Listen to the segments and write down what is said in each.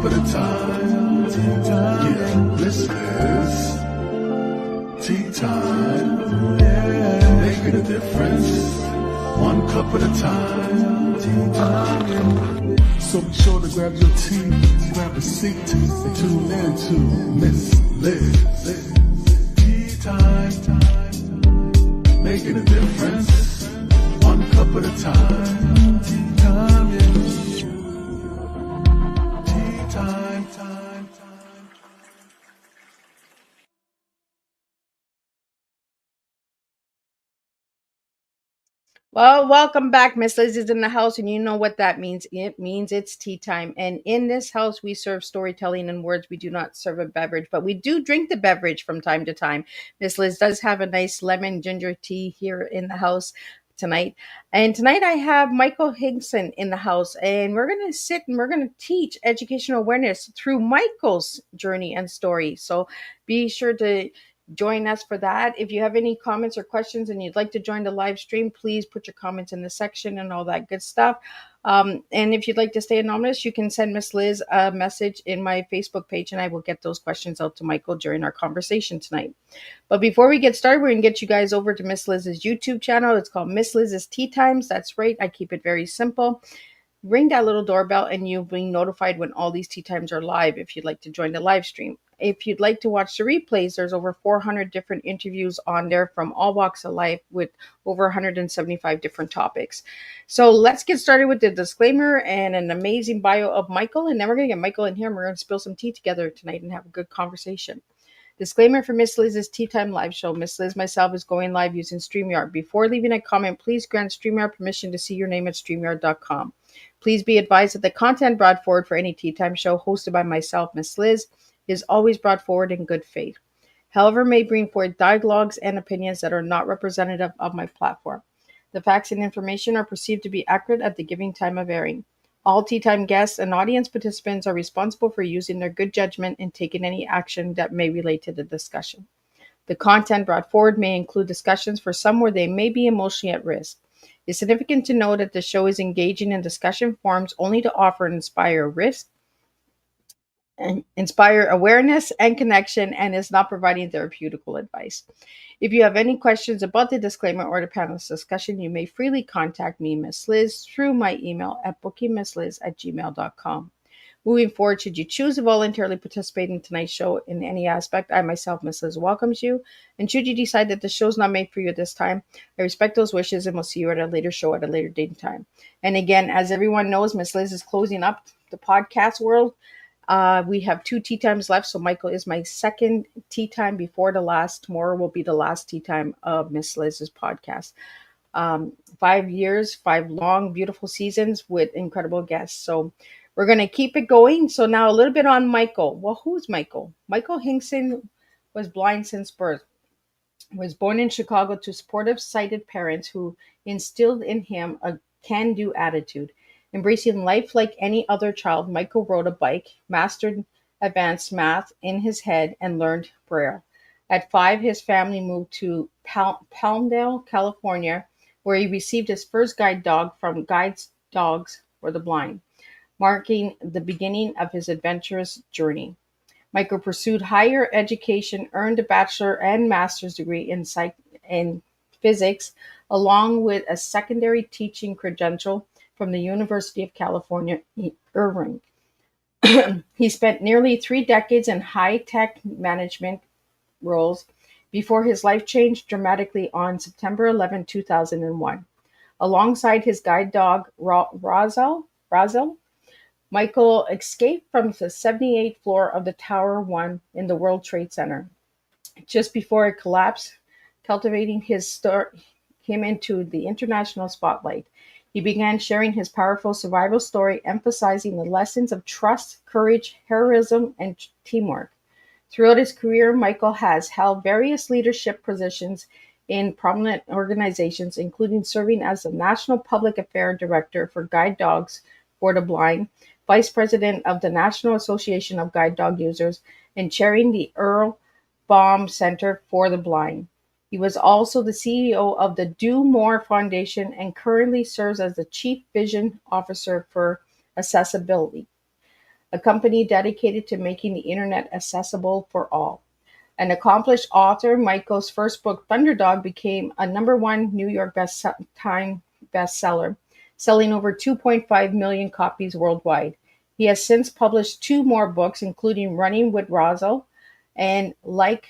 cup at a time. Yeah, this is tea time. Yeah, making a difference. One cup at a time. So be sure to grab your tea, grab a seat, and tune in to Miss Liz. Tea time. Making a difference. One cup at a time. Tea time, yeah. Tea time. Well, welcome back. Miss Liz is in the house, and you know what that means. It means it's tea time. And in this house, we serve storytelling and words. We do not serve a beverage, but we do drink the beverage from time to time. Miss Liz does have a nice lemon ginger tea here in the house tonight. And tonight I have Michael Hingson in the house, and we're going to sit and we're going to teach educational awareness through Michael's journey and story. So be sure to join us for that. If you have any comments or questions and you'd like to join the live stream, please put your comments in the section and all that good stuff. And if you'd like to stay anonymous, you can send Miss Liz a message in my Facebook page and I will get those questions out to Michael during our conversation tonight. But before we get started, we're going to get you guys over to Miss Liz's YouTube channel. It's called Miss Liz's Tea Times. That's right. I keep it very simple. Ring that little doorbell and you'll be notified when all these tea times are live if you'd like to join the live stream. If you'd like to watch the replays, there's over 400 different interviews on there from all walks of life with over 175 different topics. So let's get started with the disclaimer and an amazing bio of Michael. And then we're going to get Michael in here and we're going to spill some tea together tonight and have a good conversation. Disclaimer for Miss Liz's Tea Time live show. Miss Liz myself is going live using StreamYard. Before leaving a comment, please grant StreamYard permission to see your name at StreamYard.com. Please be advised that the content brought forward for any Tea Time show hosted by myself, Miss Liz, is always brought forward in good faith. However, may bring forward dialogues and opinions that are not representative of my platform. The facts and information are perceived to be accurate at the giving time of airing. All Tea Time guests and audience participants are responsible for using their good judgment and taking any action that may relate to the discussion. The content brought forward may include discussions for some where they may be emotionally at risk. It's significant to know that the show is engaging in discussion forums only to offer and inspire awareness and connection and is not providing therapeutical advice. If you have any questions about the disclaimer or the panel's discussion, you may freely contact me, Miss Liz, through my email at bookingmissliz@gmail.com. Moving forward, should you choose to voluntarily participate in tonight's show in any aspect, I myself, Miss Liz, welcomes you. And should you decide that the show is not made for you at this time, I respect those wishes and will see you at a later show at a later date and time. And again, as everyone knows, Miss Liz is closing up the podcast world. We have 2 tea times left, so Michael is my second tea time before the last. Tomorrow will be the last tea time of Miss Liz's podcast. 5 years, 5 long, beautiful seasons with incredible guests. So we're going to keep it going. So now a little bit on Michael. Well, who's Michael? Michael Hingson was blind since birth. Was born in Chicago to supportive, sighted parents who instilled in him a can-do attitude. Embracing life like any other child, Michael rode a bike, mastered advanced math in his head, and learned Braille. At 5, his family moved to Palmdale, California, where he received his first guide dog from Guides Dogs for the Blind, marking the beginning of his adventurous journey. Michael pursued higher education, earned a bachelor and master's degree in physics, along with a secondary teaching credential from the University of California, Irvine. He spent nearly 3 decades in high-tech management roles before his life changed dramatically on September 11, 2001. Alongside his guide dog, Roselle, Michael escaped from the 78th floor of the Tower 1 in the World Trade Center. Just before it collapsed, cultivating him into the international spotlight. He began sharing his powerful survival story, emphasizing the lessons of trust, courage, heroism, and teamwork. Throughout his career, Michael has held various leadership positions in prominent organizations, including serving as the National Public Affairs Director for Guide Dogs for the Blind, Vice President of the National Association of Guide Dog Users, and chairing the Earl Baum Center for the Blind. He was also the CEO of the Do More Foundation and currently serves as the Chief Vision Officer for Accessibility. a company dedicated to making the internet accessible for all. An accomplished author, Michael's first book, Thunderdog, became a #1 New York Time bestseller, selling over 2.5 million copies worldwide. He has since published two more books, including Running with Roselle and Live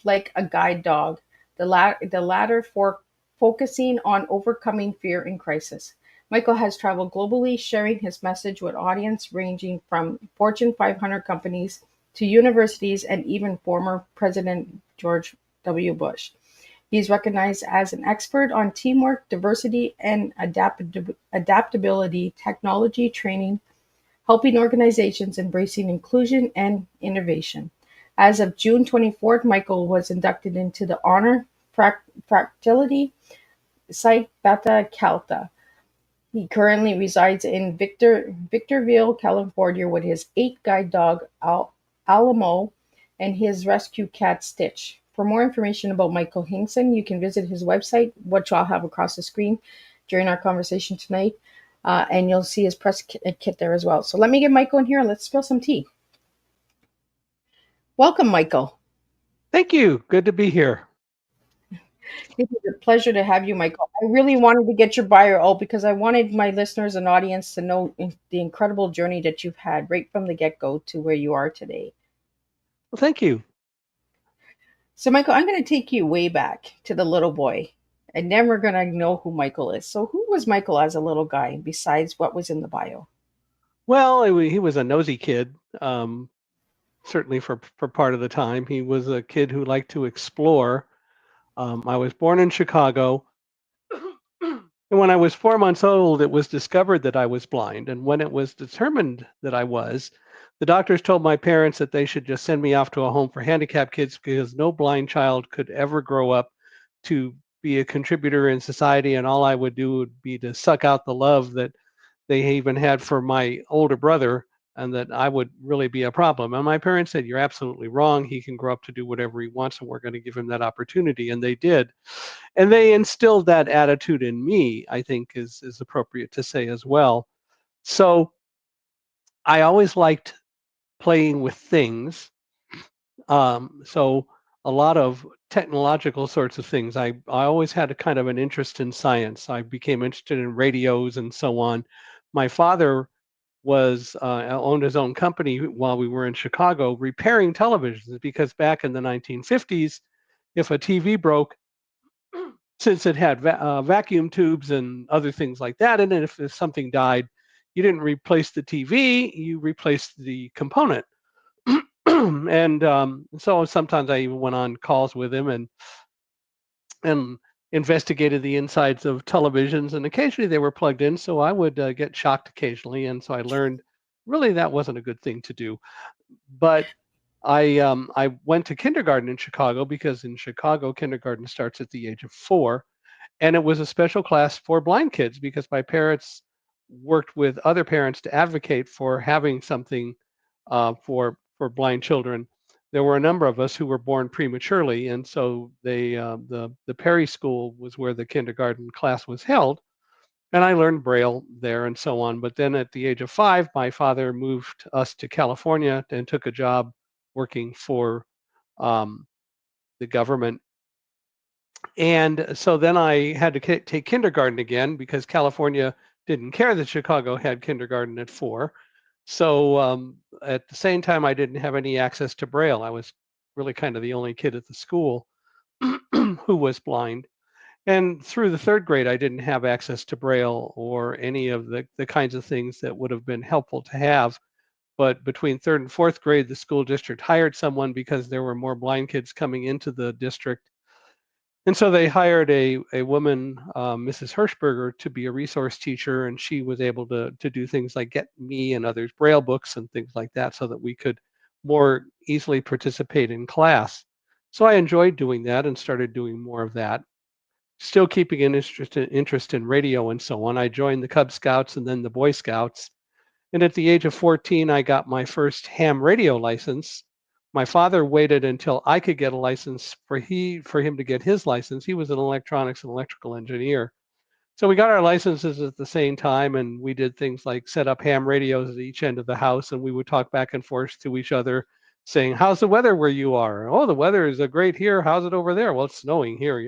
Like a Guide Dog, the latter for focusing on overcoming fear in crisis. Michael has traveled globally, sharing his message with audience ranging from Fortune 500 companies to universities and even former President George W. Bush. He is recognized as an expert on teamwork, diversity, and adaptability technology training, helping organizations embracing inclusion and innovation. As of June 24th, Michael was inducted into the Honor Fraternity Psi Beta Calta. He currently resides in Victorville, California, with his 8 guide dog, Alamo, and his rescue cat, Stitch. For more information about Michael Hingson, you can visit his website, which I'll have across the screen during our conversation tonight, and you'll see his press kit there as well. So let me get Michael in here and let's spill some tea. Welcome, Michael. Thank you. Good to be here. It is a pleasure to have you, Michael. I really wanted to get your bio out because I wanted my listeners and audience to know the incredible journey that you've had right from the get-go to where you are today. Well, thank you. So, Michael, I'm going to take you way back to the little boy, and then we're going to know who Michael is. So, who was Michael as a little guy besides what was in the bio? Well, he was a nosy kid, certainly for part of the time. He was a kid who liked to explore. I was born in Chicago. And when I was 4 months old, it was discovered that I was blind. And when it was determined that I was, the doctors told my parents that they should just send me off to a home for handicapped kids because no blind child could ever grow up to be a contributor in society. And all I would do would be to suck out the love that they even had for my older brother, and that I would really be a problem. And my parents said, "You're absolutely wrong. He can grow up to do whatever he wants, and we're going to give him that opportunity." And they did. And they instilled that attitude in me, I think is appropriate to say as well. So I always liked playing with things. So a lot of technological sorts of things. I always had a kind of an interest in science. I became interested in radios and so on. My father was owned his own company while we were in Chicago repairing televisions, because back in the 1950s, if a TV broke, since it had vacuum tubes and other things like that, and then if something died, you didn't replace the TV, you replaced the component. And so sometimes I even went on calls with him and investigated the insides of televisions, and occasionally they were plugged in, so I would get shocked occasionally, and so I learned really that wasn't a good thing to do. But I went to kindergarten in Chicago because in Chicago kindergarten starts at the age of 4, and it was a special class for blind kids because my parents worked with other parents to advocate for having something for blind children. There were a number of us who were born prematurely, and so the Perry School was where the kindergarten class was held, and I learned Braille there and so on. But then at the age of 5, my father moved us to California and took a job working for um, the government. And so then I had to take kindergarten again because California didn't care that Chicago had kindergarten at 4. So at the same time, I didn't have any access to Braille. I was really kind of the only kid at the school who was blind. And through the 3rd grade, I didn't have access to Braille or any of the kinds of things that would have been helpful to have. But between 3rd and 4th grade, the school district hired someone because there were more blind kids coming into the district. And so they hired a woman, Mrs. Hirschberger, to be a resource teacher, and she was able to do things like get me and others Braille books and things like that so that we could more easily participate in class. So I enjoyed doing that and started doing more of that. Still keeping an interest in radio and so on. I joined the Cub Scouts and then the Boy Scouts. And at the age of 14, I got my first ham radio license. My father waited until I could get a license for him to get his license. He was an electronics and electrical engineer. So we got our licenses at the same time, and we did things like set up ham radios at each end of the house, and we would talk back and forth to each other saying, how's the weather where you are? Oh, the weather is great here. How's it over there? Well, it's snowing here,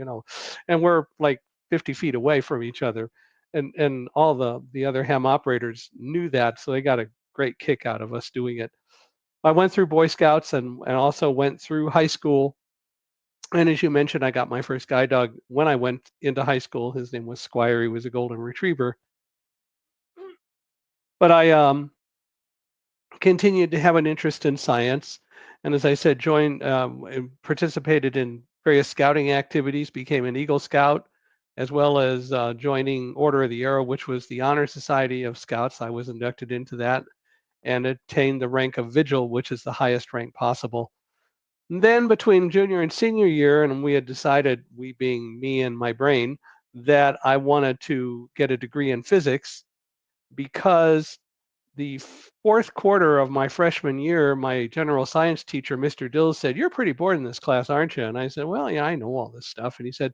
and we're like 50 feet away from each other. And all the other ham operators knew that, so they got a great kick out of us doing it. I went through Boy Scouts and also went through high school. And as you mentioned, I got my first guide dog when I went into high school. His name was Squire. He was a golden retriever. But I continued to have an interest in science. And as I said, participated in various scouting activities, became an Eagle Scout, as well as joining Order of the Arrow, which was the Honor Society of Scouts. I was inducted into that and attained the rank of Vigil, which is the highest rank possible. And then between junior and senior year, and we had decided, we being me and my brain, that I wanted to get a degree in physics, because the fourth quarter of my freshman year, my general science teacher, Mr. Dills, said, "You're pretty bored in this class, aren't you?" And I said, "Well, yeah, I know all this stuff." And he said,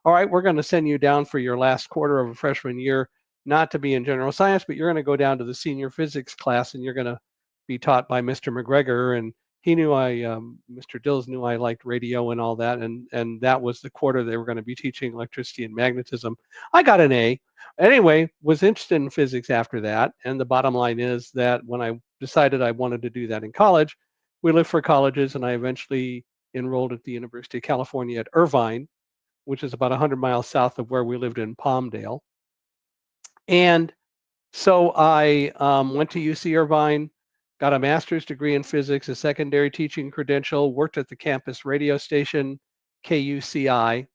"All right, we're going to send you down for your last quarter of a freshman year, not to be in general science, but you're going to go down to the senior physics class, and you're going to be taught by Mr. McGregor." And he knew Mr. Dills knew I liked radio and all that, and that was the quarter they were going to be teaching electricity and magnetism. I got an A. Anyway, was interested in physics after that, and the bottom line is that when I decided I wanted to do that in college, we looked for colleges, and I eventually enrolled at the University of California at Irvine, which is about 100 miles south of where we lived in Palmdale. And so I went to UC Irvine, got a master's degree in physics, a secondary teaching credential, worked at the campus radio station, KUCI,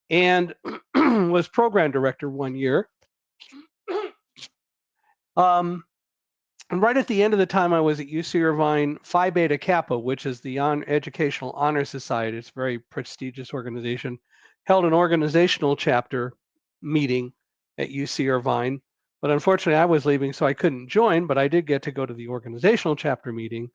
and was program director 1 year. And right at the end of the time I was at UC Irvine, Phi Beta Kappa, which is the Educational Honor Society, it's a very prestigious organization, held an organizational chapter meeting at UC Irvine. But unfortunately, I was leaving, so I couldn't join, but I did get to go to the organizational chapter meeting.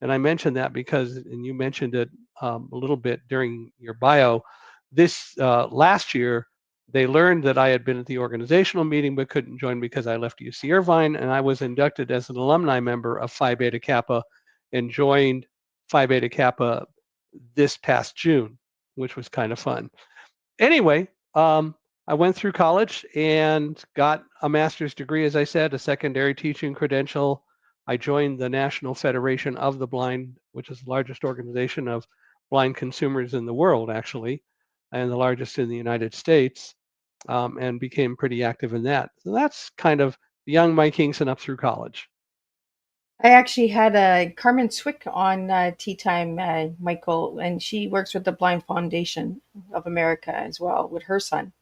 And I mentioned that because, and you mentioned it a little bit during your bio, this last year, they learned that I had been at the organizational meeting but couldn't join because I left UC Irvine, and I was inducted as an alumni member of Phi Beta Kappa and joined Phi Beta Kappa this past June, which was kind of fun. Anyway, I went through college and got a master's degree, as I said, a secondary teaching credential. I joined the National Federation of the Blind, which is the largest organization of blind consumers in the world, actually, and the largest in the United States, and became pretty active in that. So that's kind of the young Mike Hingson up through college. I actually had Carmen Swick on Teatime, Michael, and she works with the Blind Foundation of America as well with her son.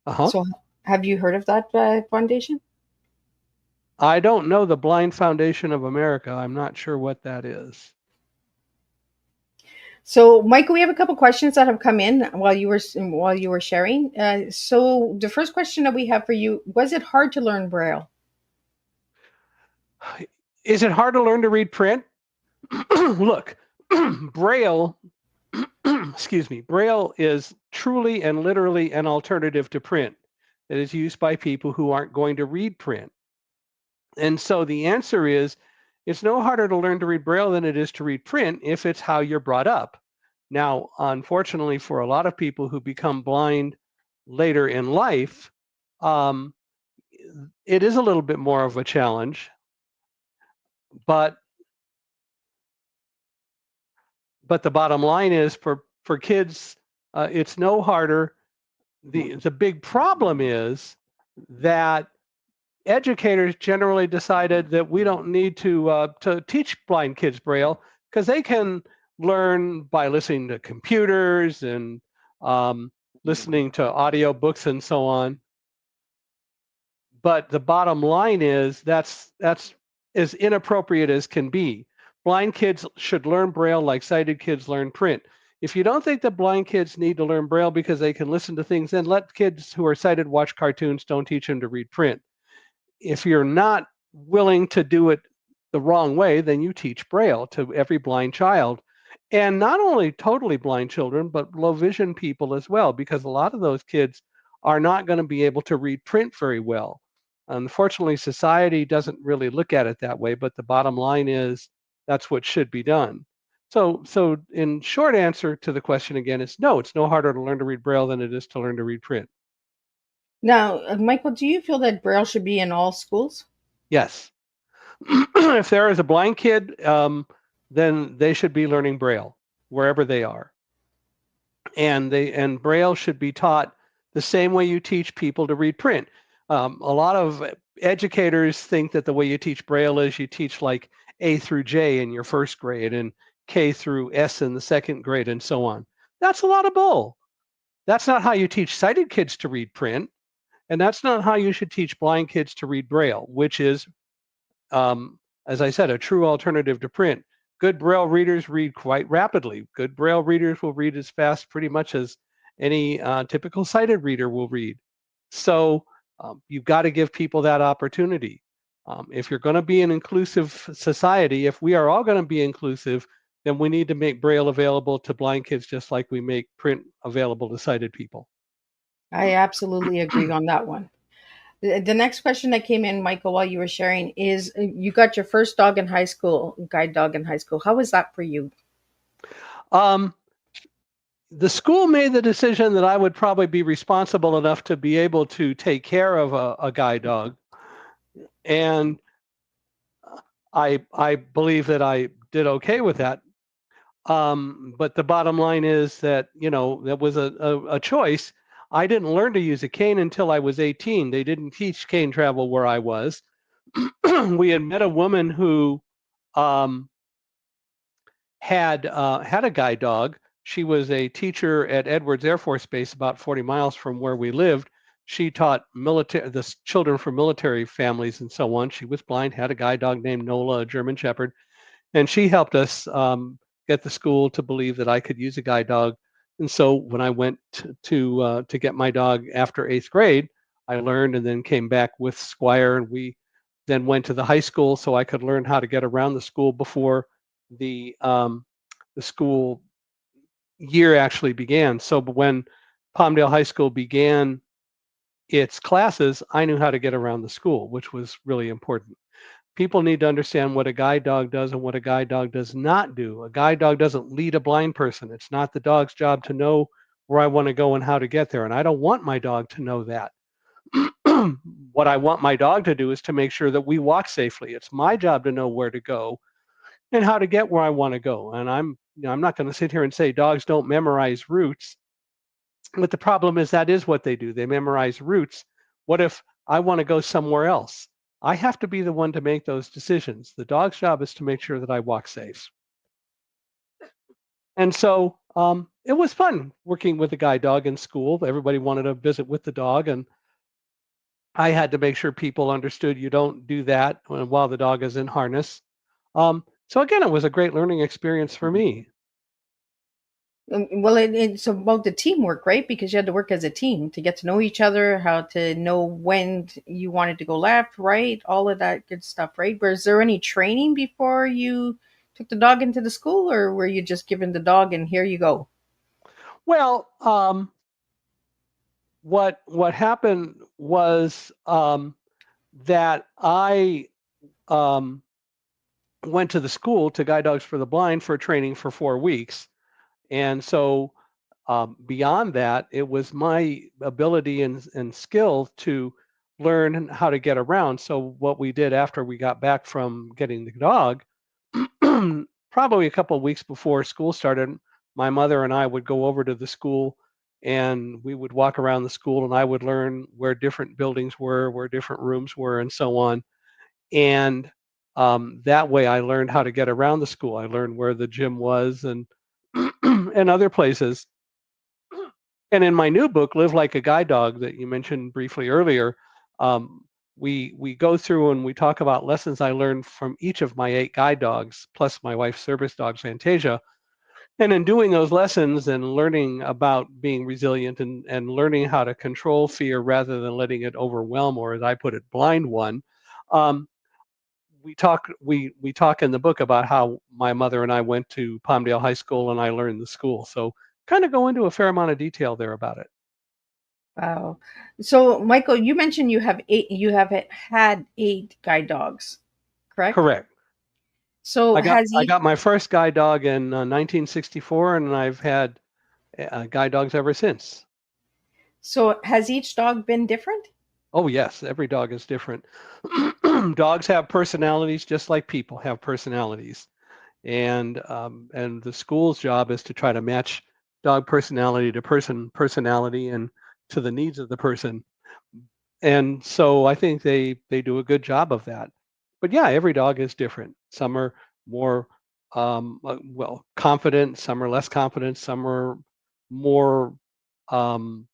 Uh-huh. So have you heard of that foundation? I don't know the Blind Foundation of America. I'm not sure what that is. So, Michael, we have a couple questions that have come in while you were sharing. So, the first question that we have for you: was it hard to learn Braille? Is it hard to learn to read print? Look, Braille, excuse me, Braille is truly and literally an alternative to print that is used by people who aren't going to read print. And so the answer is, it's no harder to learn to read Braille than it is to read print if it's how you're brought up. Now, unfortunately, for a lot of people who become blind later in life, it is a little bit more of a challenge. But the bottom line is, for kids, it's no harder. The big problem is that educators generally decided that we don't need to teach blind kids Braille because they can learn by listening to computers and listening to audio books and so on. But the bottom line is that's as inappropriate as can be. Blind kids should learn Braille like sighted kids learn print. If you don't think that blind kids need to learn Braille because they can listen to things, then let kids who are sighted watch cartoons. Don't teach them to read print. If you're not willing to do it the wrong way, then you teach Braille to every blind child. And not only totally blind children, but low vision people as well, because a lot of those kids are not going to be able to read print very well. Unfortunately, society doesn't really look at it that way, but the bottom line is that's what should be done. So in short answer to the question again is no, it's no harder to learn to read Braille than it is to learn to read print. Now, Michael, do you feel that Braille should be in all schools? Yes. If there is a blind kid, then they should be learning Braille wherever they are. And Braille should be taught the same way you teach people to read print. A lot of educators think that the way you teach Braille is you teach like A through J in your first grade and K through S in the second grade and so on. That's a lot of bull. That's not how you teach sighted kids to read print, and that's not how you should teach blind kids to read Braille, which is, as I said, a true alternative to print. Good Braille readers read quite rapidly. Good Braille readers will read as fast pretty much as any typical sighted reader will read. So you've got to give people that opportunity. If you're going to be an inclusive society, if we are all going to be inclusive, then we need to make Braille available to blind kids just like we make print available to sighted people. I absolutely agree on that one. The next question that came in, Michael, while you were sharing is you got your first dog in high school, guide dog in high school. How was that for you? The school made the decision that I would probably be responsible enough to be able to take care of a guide dog. And I believe that I did okay with that. But the bottom line is that, that was a choice. I didn't learn to use a cane until I was 18. They didn't teach cane travel where I was. We had met a woman who had a guide dog. She was a teacher at Edwards Air Force Base, about 40 miles from where we lived. She taught the children from military families and so on. She was blind, had a guide dog named Nola, a German Shepherd, and she helped us get the school to believe that I could use a guide dog. And so when I went to get my dog after 8th grade, I learned and then came back with Squire, and we then went to the high school so I could learn how to get around the school before the school year actually began. So when Palmdale High School began its classes, I knew how to get around the school, which was really important. People need to understand what a guide dog does and what a guide dog does not do. A guide dog doesn't lead a blind person. It's not the dog's job to know where I want to go and how to get there. And I don't want my dog to know that. What I want my dog to do is to make sure that we walk safely. It's my job to know where to go and how to get where I want to go. And I'm not going to sit here and say dogs don't memorize routes. But the problem is that is what they do. They memorize routes. What if I want to go somewhere else? I have to be the one to make those decisions. The dog's job is to make sure that I walk safe. And so it was fun working with a guide dog in school. Everybody wanted to visit with the dog, and I had to make sure people understood you don't do that while the dog is in harness. So again, it was a great learning experience for me. Well, it's about the teamwork, right? Because you had to work as a team to get to know each other, how to know when you wanted to go left, right, all of that good stuff, right? Was there any training before you took the dog into the school, or were you just given the dog and here you go? Well, what happened was that I went to the school to Guide Dogs for the Blind for training for 4 weeks. And so beyond that, it was my ability and skill to learn how to get around. So what we did after we got back from getting the dog, probably a couple of weeks before school started, my mother and I would go over to the school and we would walk around the school, and I would learn where different buildings were, where different rooms were, and so on. And that way I learned how to get around the school. I learned where the gym was and and other places. And in my new book, Live Like a Guide Dog, that you mentioned briefly earlier, we go through and we talk about lessons I learned from each of my 8 guide dogs, plus my wife's service dog, Fantasia. And in doing those lessons and learning about being resilient and learning how to control fear rather than letting it overwhelm, or as I put it, blind one, we talk in the book about how my mother and I went to Palmdale High School and I learned the school. So kind of go into a fair amount of detail there about it. Wow. So, Michael, you mentioned had 8 guide dogs, correct? Correct. So, has I each got my first guide dog in 1964, and I've had guide dogs ever since. dog been different? Oh yes, every dog is different. Dogs have personalities just like people have personalities, and the school's job is to try to match dog personality to person personality and to the needs of the person. And so I think they do a good job of that. But yeah, every dog is different. Some are more well confident, some are less confident, some are more um,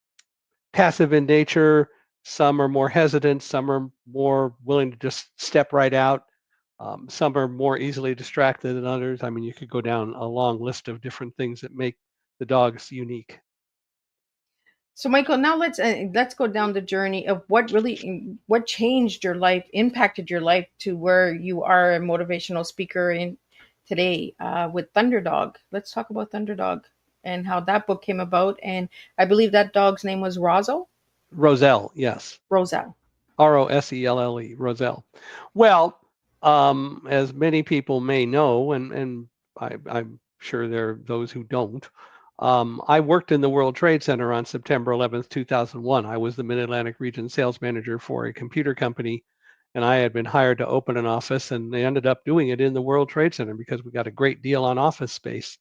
passive in nature, some are more hesitant, some are more willing to just step right out. Some are more easily distracted than others. I mean, you could go down a long list of different things that make the dogs unique. So, Michael, now let's go down the journey of what changed your life, impacted your life to where you are a motivational speaker in today with Thunderdog. Let's talk about Thunderdog and how that book came about. And I believe that dog's name was Roselle. Roselle, yes. Roselle. Roselle, Roselle. Well, as many people may know, and I'm sure there are those who don't, I worked in the World Trade Center on September 11th, 2001. I was the Mid-Atlantic region sales manager for a computer company, and I had been hired to open an office, and they ended up doing it in the World Trade Center because we got a great deal on office space.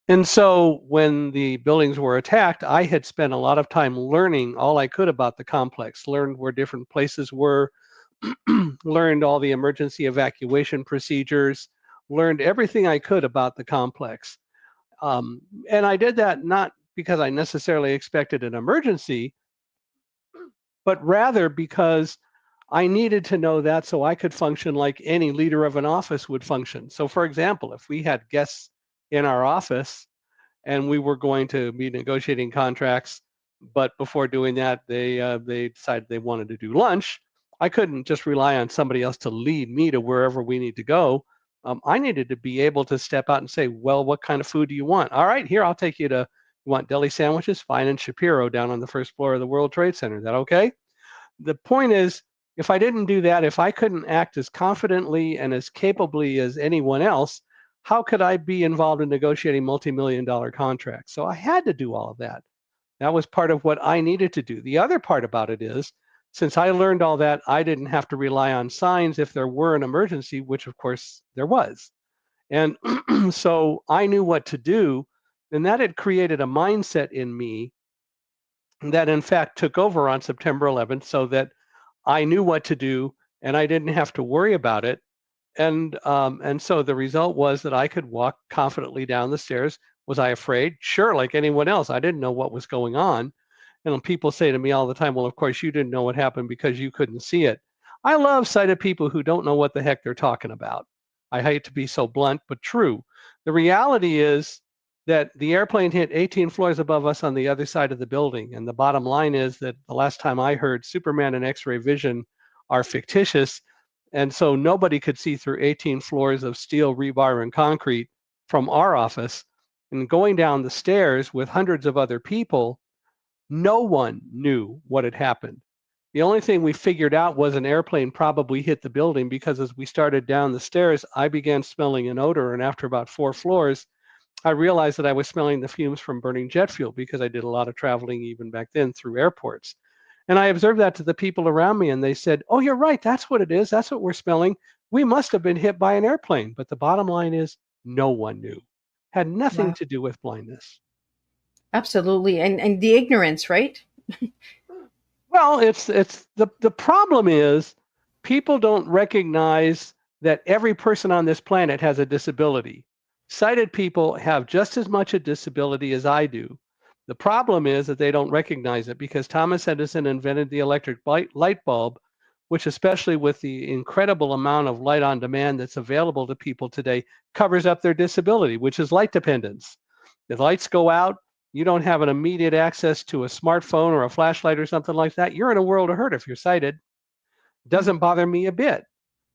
And so when the buildings were attacked, I had spent a lot of time learning all I could about the complex, learned where different places were, learned all the emergency evacuation procedures, learned everything I could about the complex. Um, and I did that not because I necessarily expected an emergency, but rather because I needed to know that so I could function like any leader of an office would function. So, for example, if we had guests in our office, and we were going to be negotiating contracts. But before doing that, they decided they wanted to do lunch. I couldn't just rely on somebody else to lead me to wherever we need to go. I needed to be able to step out and say, "Well, what kind of food do you want? All right, here, I'll take you to. You want deli sandwiches? Fine, in Shapiro down on the first floor of the World Trade Center. Is that okay?" The point is, if I didn't do that, if I couldn't act as confidently and as capably as anyone else, how could I be involved in negotiating multi-million-dollar contracts? So I had to do all of that. That was part of what I needed to do. The other part about it is, since I learned all that, I didn't have to rely on signs if there were an emergency, which of course there was. And so I knew what to do. And that had created a mindset in me that, in fact, took over on September 11th so that I knew what to do and I didn't have to worry about it. And so the result was that I could walk confidently down the stairs. Was I afraid? Sure, like anyone else. I didn't know what was going on. And people say to me all the time, well, of course, you didn't know what happened because you couldn't see it. I love sighted people who don't know what the heck they're talking about. I hate to be so blunt, but true. The reality is that the airplane hit 18 floors above us on the other side of the building. And the bottom line is that the last time I heard, Superman and X ray vision are fictitious. And so nobody could see through 18 floors of steel, rebar, and concrete from our office. And going down the stairs with hundreds of other people, no one knew what had happened. The only thing we figured out was an airplane probably hit the building because as we started down the stairs, I began smelling an odor. And after about 4 floors, I realized that I was smelling the fumes from burning jet fuel because I did a lot of traveling even back then through airports. And I observed that to the people around me, and they said, "Oh, you're right. That's what it is. That's what we're smelling. We must have been hit by an airplane." But the bottom line is, no one knew. Had nothing Wow. to do with blindness. Absolutely. And the ignorance, right? Well, it's the problem is people don't recognize that every person on this planet has a disability. Sighted people have just as much a disability as I do. The problem is that they don't recognize it because Thomas Edison invented the electric light bulb, which, especially with the incredible amount of light on demand that's available to people today, covers up their disability, which is light dependence. The lights go out, you don't have an immediate access to a smartphone or a flashlight or something like that, you're in a world of hurt if you're sighted. Mm. Doesn't bother me a bit.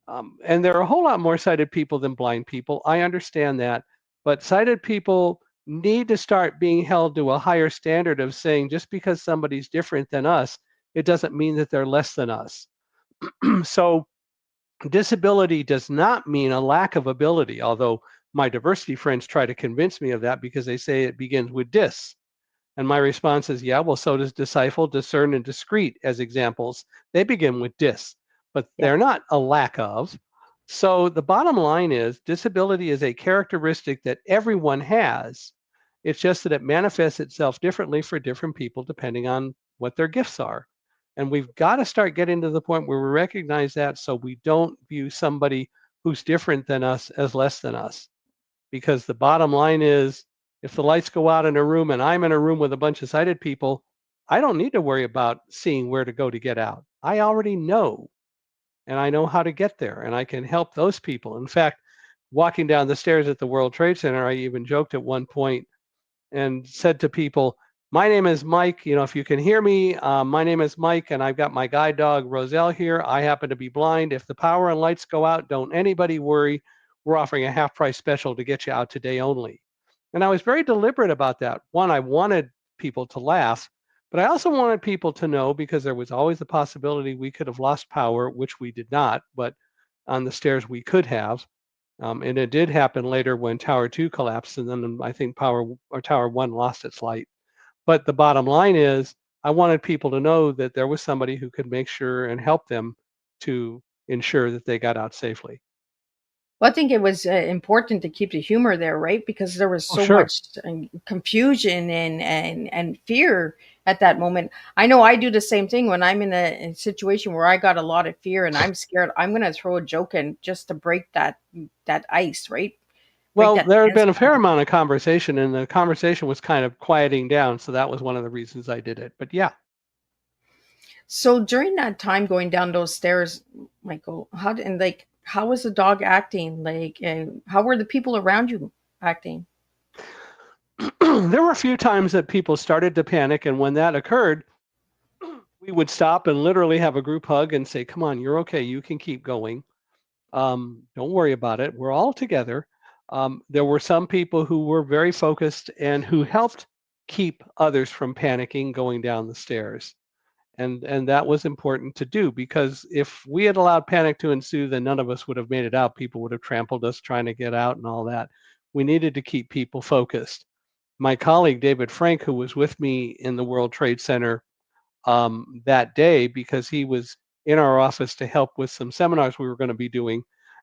And there are a whole lot more sighted people than blind people. I understand that. But sighted people need to start being held to a higher standard of saying just because somebody's different than us, it doesn't mean that they're less than us. So disability does not mean a lack of ability, although my diversity friends try to convince me of that because they say it begins with dis. And my response is, yeah, well, so does decipher, discern, and discrete as examples. They begin with dis, but Yeah. they're not a lack of. So the bottom line is disability is a characteristic that everyone has. It's just that it manifests itself differently for different people depending on what their gifts are. And we've got to start getting to the point where we recognize that so we don't view somebody who's different than us as less than us. Because the bottom line is if the lights go out in a room and I'm in a room with a bunch of sighted people, I don't need to worry about seeing where to go to get out. I already know, and I know how to get there, and I can help those people. In fact, walking down the stairs at the World Trade Center, I even joked at one point and said to people, my name is Mike. You know, if you can hear me, my name is Mike, and I've got my guide dog, Roselle, here. I happen to be blind. If the power and lights go out, don't anybody worry. We're offering a half price special to get you out today only. And I was very deliberate about that. One, I wanted people to laugh, but I also wanted people to know because there was always the possibility we could have lost power, which we did not, but on the stairs we could have. And it did happen later when Tower 2 collapsed, and then I think Tower 1 lost its light. But the bottom line is, I wanted people to know that there was somebody who could make sure and help them to ensure that they got out safely. Well, I think it was important to keep the humor there, right? Because there was Oh, so sure. much confusion and fear at that moment. I know I do the same thing when I'm in a situation where I got a lot of fear and I'm scared. I'm going to throw a joke in just to break that ice, right? Break Well, that there had tense been a fair bond. amount of conversation, and the conversation was kind of quieting down. So that was one of the reasons I did it. But yeah. So during that time going down those stairs, Michael, how was the dog acting? Like, how were the people around you acting? There were a few times that people started to panic, and when that occurred, we would stop and literally have a group hug and say, "Come on, you're okay. You can keep going. Don't worry about it. We're all together." There were some people who were very focused and who helped keep others from panicking going down the stairs. And that was important to do because if we had allowed panic to ensue, then none of us would have made it out. People would have trampled us trying to get out and all that. We needed to keep people focused. My colleague David Frank, who was with me in the World Trade Center that day because he was in our office to help with some seminars we were going to be doing.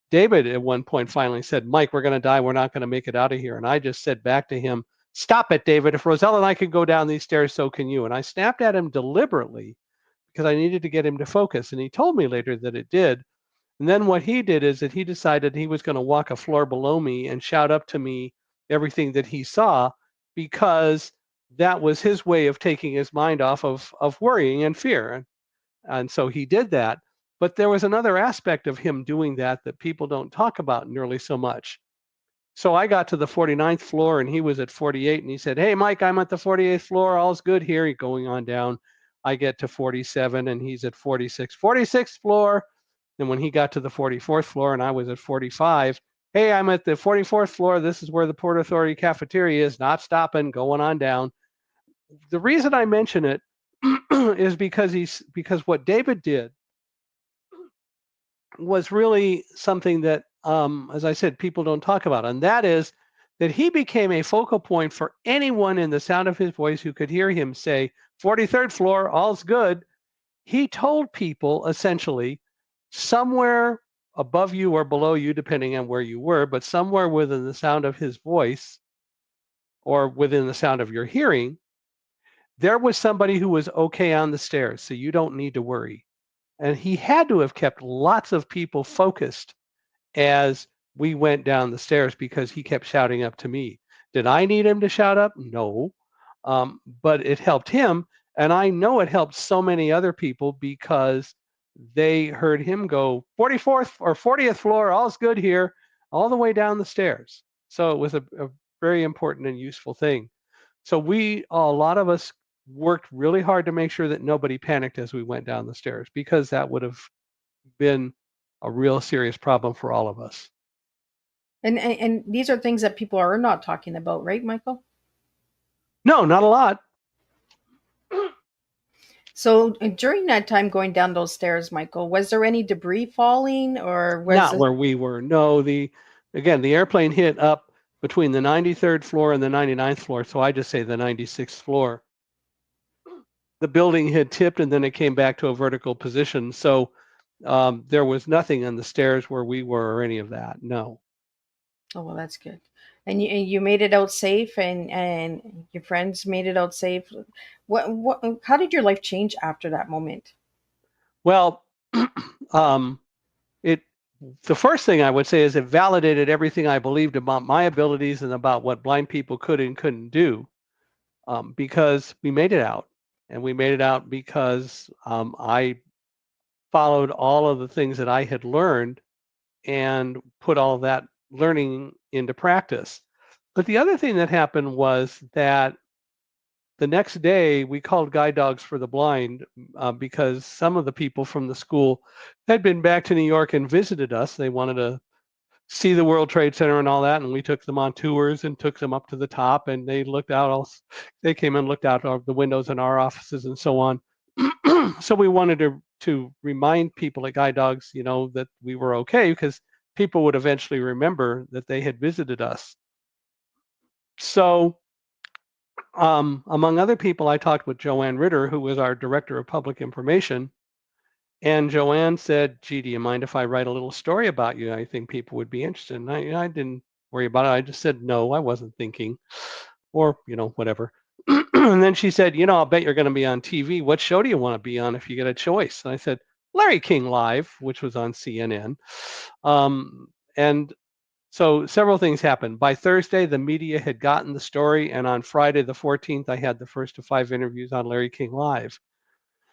David at one point finally said, Mike, we're going to die. We're not going to make it out of here. And I just said back to him, stop it, David. If Roselle and I can go down these stairs, so can you. And I snapped at him deliberately because I needed to get him to focus. And he told me later that it did. And then what he did is that he decided he was going to walk a floor below me and shout up to me everything that he saw because that was his way of taking his mind off of worrying and fear. And so he did that. But there was another aspect of him doing that that people don't talk about nearly so much. So I got to the 49th floor and he was at 48 and he said, Hey, Mike, I'm at the 48th floor. All's good here. He's going on down. I get to 47 and he's at 46. 46th floor. And when he got to the 44th floor and I was at 45, hey, I'm at the 44th floor. This is where the Port Authority cafeteria is, not stopping, going on down. The reason I mention it is because what David did was really something that, as I said, people don't talk about. And that is that he became a focal point for anyone in the sound of his voice who could hear him say, 43rd floor, all's good. He told people essentially somewhere above you or below you, depending on where you were, but somewhere within the sound of his voice or within the sound of your hearing, there was somebody who was okay on the stairs. So you don't need to worry. And he had to have kept lots of people focused as we went down the stairs because he kept shouting up to me. Did I need him to shout up? No. But it helped him. And I know it helped so many other people because they heard him go 44th or 40th floor, all's good here, all the way down the stairs. So it was a very important and useful thing. So a lot of us worked really hard to make sure that nobody panicked as we went down the stairs because that would have been a real serious problem for all of us. And these are things that people are not talking about, right, Michael? No, not a lot. So during that time going down those stairs, Michael, was there any debris falling or was Not it? where we were. No, the airplane hit up between the 93rd floor and the 99th floor. So I just say the 96th floor. The building had tipped and then it came back to a vertical position. So there was nothing on the stairs where we were or any of that. No. Oh, well, that's good. And you made it out safe, and your friends made it out safe. What? How did your life change after that moment? Well, um, it the first thing I would say is it validated everything I believed about my abilities and about what blind people could and couldn't do, because we made it out, and we made it out because I followed all of the things that I had learned and put all of that learning into practice. But the other thing that happened was that the next day we called guide dogs for the blind, because some of the people from the school had been back to New York and visited us. They wanted to see the World Trade Center and all that, and we took them on tours and took them up to the top, and they looked out they came and looked out of the windows in our offices and so on. So we wanted to remind people at Guide Dogs, that we were okay, because people would eventually remember that they had visited us. So among other people, I talked with Joanne Ritter, who was our director of public information. And Joanne said, "Gee, do you mind if I write a little story about you? I think people would be interested." And I didn't worry about it. I just said, no, I wasn't thinking, or, whatever. And then she said, "I'll bet you're going to be on TV. What show do you want to be on if you get a choice?" And I said, "Larry King Live," which was on CNN. And so several things happened. By Thursday, the media had gotten the story. And on Friday, the 14th, I had the first of 5 interviews on Larry King Live.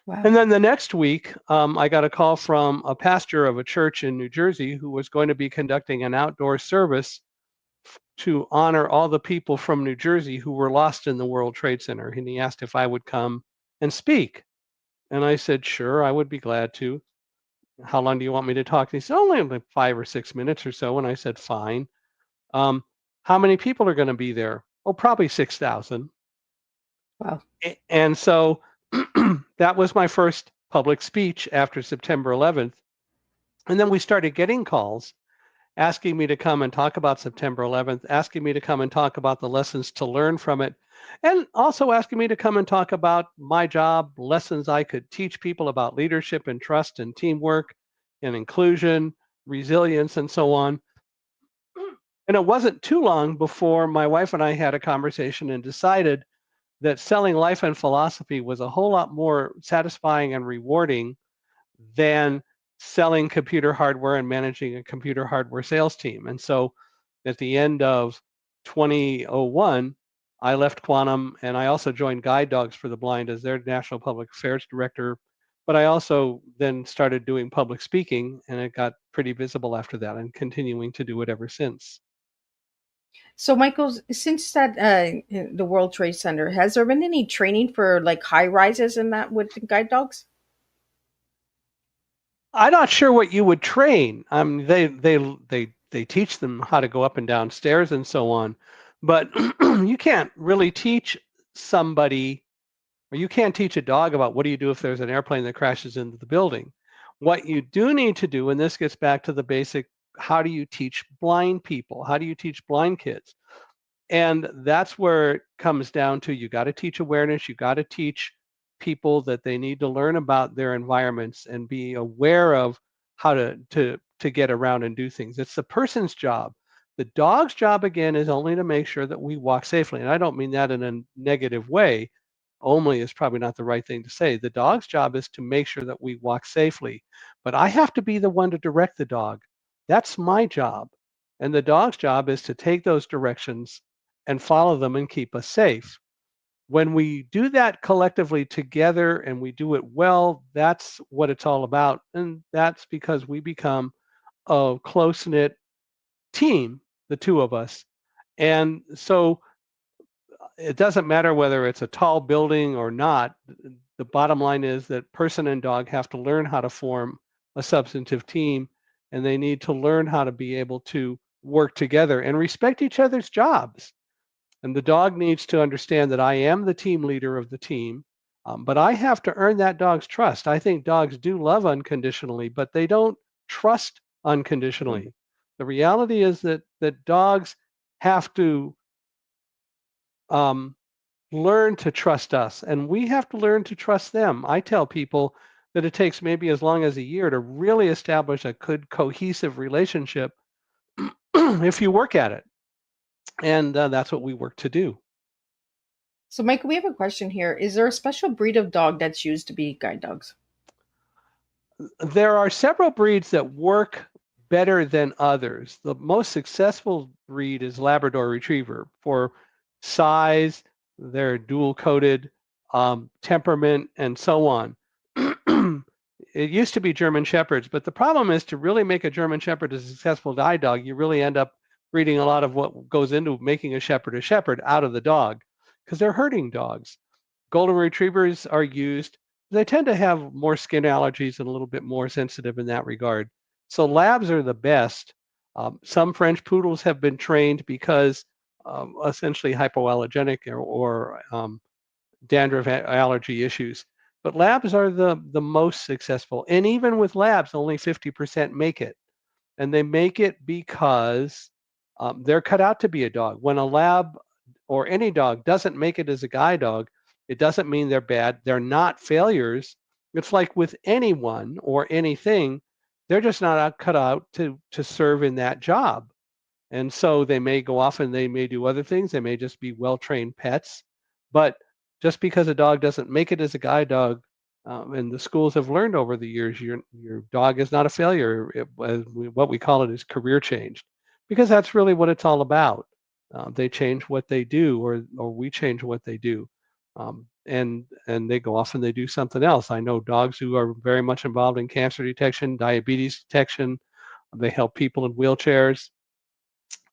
Wow. And then the next week, I got a call from a pastor of a church in New Jersey who was going to be conducting an outdoor service to honor all the people from New Jersey who were lost in the World Trade Center. And he asked if I would come and speak. And I said, sure, I would be glad to. How long do you want me to talk? And he said, only like 5 or 6 minutes or so. And I said, fine. How many people are going to be there? Oh, probably 6,000. Wow. And so that was my first public speech after September 11th. And then we started getting calls asking me to come and talk about September 11th, asking me to come and talk about the lessons to learn from it, and also asking me to come and talk about my job, lessons I could teach people about leadership and trust and teamwork and inclusion, resilience, and so on. And it wasn't too long before my wife and I had a conversation and decided that selling life and philosophy was a whole lot more satisfying and rewarding than selling computer hardware and managing a computer hardware sales team. And so at the end of 2001, I left Quantum, and I also joined Guide Dogs for the Blind as their national public affairs director. But I also then started doing public speaking, and it got pretty visible after that, and continuing to do it ever since. So, Michael, since that the World Trade Center, has there been any training for like high rises and that with the guide dogs? I'm not sure what you would train. They teach them how to go up and down stairs and so on, but you can't really teach somebody, or you can't teach a dog about what do you do if there's an airplane that crashes into the building. What you do need to do, and this gets back to the basic, how do you teach blind people? How do you teach blind kids? And that's where it comes down to, you got to teach awareness, you got to teach people that they need to learn about their environments and be aware of how to get around and do things. It's the person's job. The dog's job, again, is only to make sure that we walk safely. And I don't mean that in a negative way. Only is probably not the right thing to say. The dog's job is to make sure that we walk safely. But I have to be the one to direct the dog. That's my job. And the dog's job is to take those directions and follow them and keep us safe. When we do that collectively together and we do it well, that's what it's all about. And that's because we become a close knit team, the two of us. And so it doesn't matter whether it's a tall building or not. The bottom line is that person and dog have to learn how to form a substantive team, and they need to learn how to be able to work together and respect each other's jobs. And the dog needs to understand that I am the team leader of the team, but I have to earn that dog's trust. I think dogs do love unconditionally, but they don't trust unconditionally. The reality is that dogs have to um, learn to trust us, and we have to learn to trust them. I tell people that it takes maybe as long as a year to really establish a good cohesive relationship if you work at it. And that's what we work to do. So, Michael, we have a question here. Is there a special breed of dog that's used to be guide dogs? There are several breeds that work better than others. The most successful breed is Labrador Retriever for size, they're dual coated, temperament, and so on. It used to be German Shepherds, but the problem is to really make a German Shepherd a successful guide dog, you really end up breeding a lot of what goes into making a shepherd out of the dog because they're herding dogs. Golden Retrievers are used. They tend to have more skin allergies and a little bit more sensitive in that regard. So labs are the best. Some French poodles have been trained because essentially hypoallergenic or dandruff allergy issues. But labs are the most successful. And even with labs, only 50% make it. And they make it because they're cut out to be a dog. When a lab or any dog doesn't make it as a guide dog, it doesn't mean they're bad. They're not failures. It's like with anyone or anything, they're just not cut out to serve in that job. And so they may go off and they may do other things. They may just be well-trained pets. But just because a dog doesn't make it as a guide dog, and the schools have learned over the years, your dog is not a failure. What we call it is career changed, because that's really what it's all about. They change what they do, or we change what they do, and they go off and they do something else. I know dogs who are very much involved in cancer detection, diabetes detection. They help people in wheelchairs,